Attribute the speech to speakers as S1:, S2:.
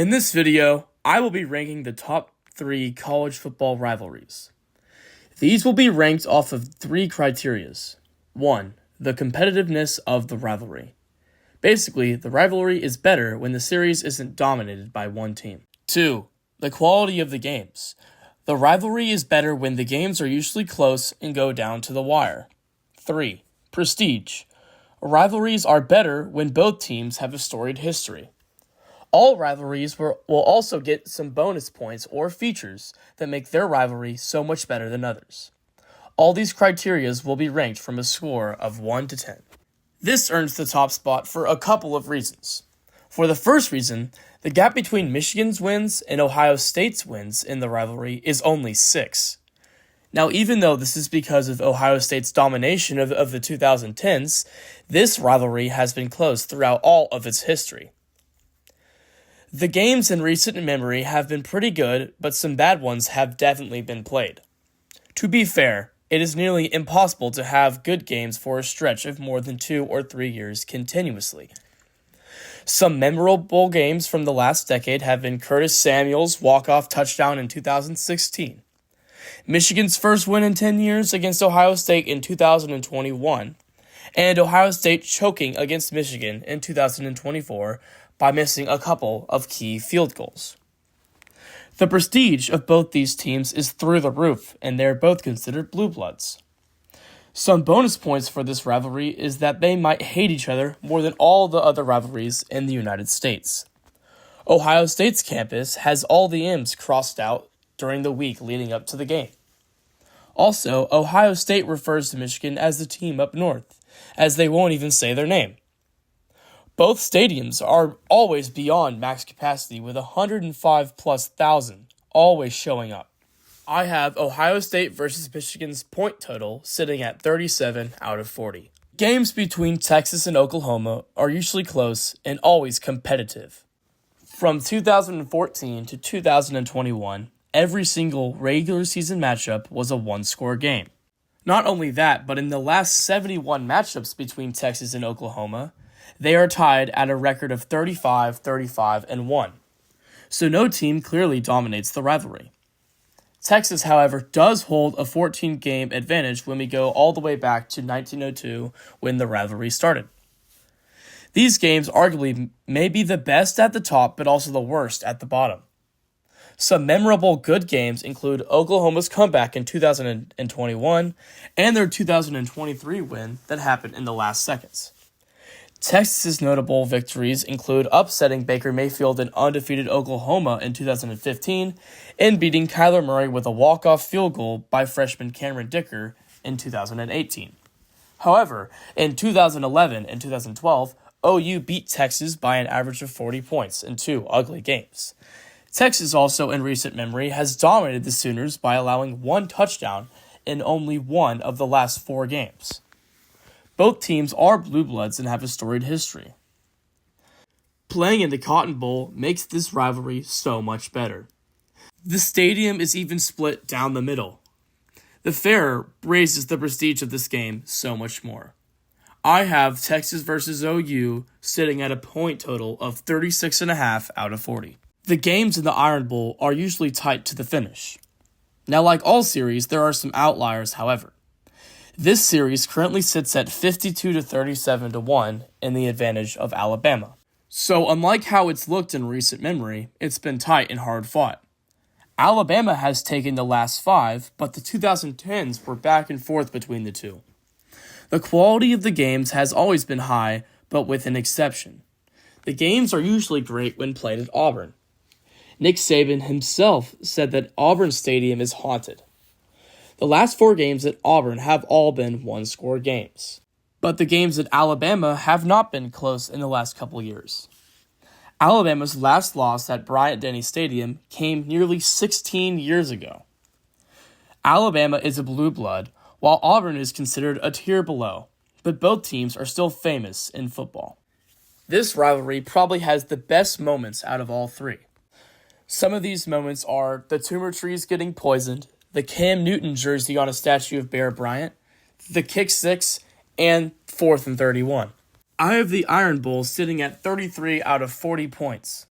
S1: In this video, I will be ranking the top 3 college football rivalries. These will be ranked off of 3 criterias. 1. The competitiveness of the rivalry. Basically, the rivalry is better when the series isn't dominated by one team. 2. The quality of the games. The rivalry is better when the games are usually close and go down to the wire. 3. Prestige. Rivalries are better when both teams have a storied history. All rivalries will also get some bonus points or features that make their rivalry so much better than others. All these criterias will be ranked from a score of 1 to 10. This earns the top spot for a couple of reasons. For the first reason, the gap between Michigan's wins and Ohio State's wins in the rivalry is only 6. Now, even though this is because of Ohio State's domination of the 2010s, this rivalry has been close throughout all of its history. The games in recent memory have been pretty good, but some bad ones have definitely been played. To be fair, it is nearly impossible to have good games for a stretch of more than 2 or 3 years continuously. Some memorable games from the last decade have been Curtis Samuel's walk-off touchdown in 2016, Michigan's first win in 10 years against Ohio State in 2021, and Ohio State choking against Michigan in 2024 by missing a couple of key field goals. The prestige of both these teams is through the roof, and they're both considered blue bloods. Some bonus points for this rivalry is that they might hate each other more than all the other rivalries in the United States. Ohio State's campus has all the M's crossed out during the week leading up to the game. Also, Ohio State refers to Michigan as the team up north, as they won't even say their name. Both stadiums are always beyond max capacity with 105,000+ always showing up. I have Ohio State versus Michigan's point total sitting at 37 out of 40. Games between Texas and Oklahoma are usually close and always competitive. From 2014 to 2021, every single regular season matchup was a one-score game. Not only that, but in the last 71 matchups between Texas and Oklahoma, they are tied at a record of 35, 35, and 1. So no team clearly dominates the rivalry. Texas, however, does hold a 14-game advantage when we go all the way back to 1902 when the rivalry started. These games arguably may be the best at the top, but also the worst at the bottom. Some memorable good games include Oklahoma's comeback in 2021 and their 2023 win that happened in the last seconds. Texas's notable victories include upsetting Baker Mayfield and undefeated Oklahoma in 2015 and beating Kyler Murray with a walk-off field goal by freshman Cameron Dicker in 2018. However, in 2011 and 2012, OU beat Texas by an average of 40 points in 2 ugly games. Texas also, in recent memory, has dominated the Sooners by allowing 1 touchdown in only 1 of the last 4 games. Both teams are blue bloods and have a storied history. Playing in the Cotton Bowl makes this rivalry so much better. The stadium is even split down the middle. The fair raises the prestige of this game so much more. I have Texas versus OU sitting at a point total of 36.5 out of 40. The games in the Iron Bowl are usually tight to the finish. Now, like all series, there are some outliers, however. This series currently sits at 52 to 37 to 1 in the advantage of Alabama. So unlike how it's looked in recent memory, it's been tight and hard fought. Alabama has taken the last 5, but the 2010s were back and forth between the two. The quality of the games has always been high, but with an exception. The games are usually great when played at Auburn. Nick Saban himself said that Auburn Stadium is haunted. The last 4 games at Auburn have all been one-score games. But the games at Alabama have not been close in the last couple years. Alabama's last loss at Bryant-Denny Stadium came nearly 16 years ago. Alabama is a blue blood, while Auburn is considered a tier below, but both teams are still famous in football. This rivalry probably has the best moments out of all 3. Some of these moments are the tumor trees getting poisoned, the Cam Newton jersey on a statue of Bear Bryant, the kick 6, and 4th and 31. I have the Iron Bowl sitting at 33 out of 40 points.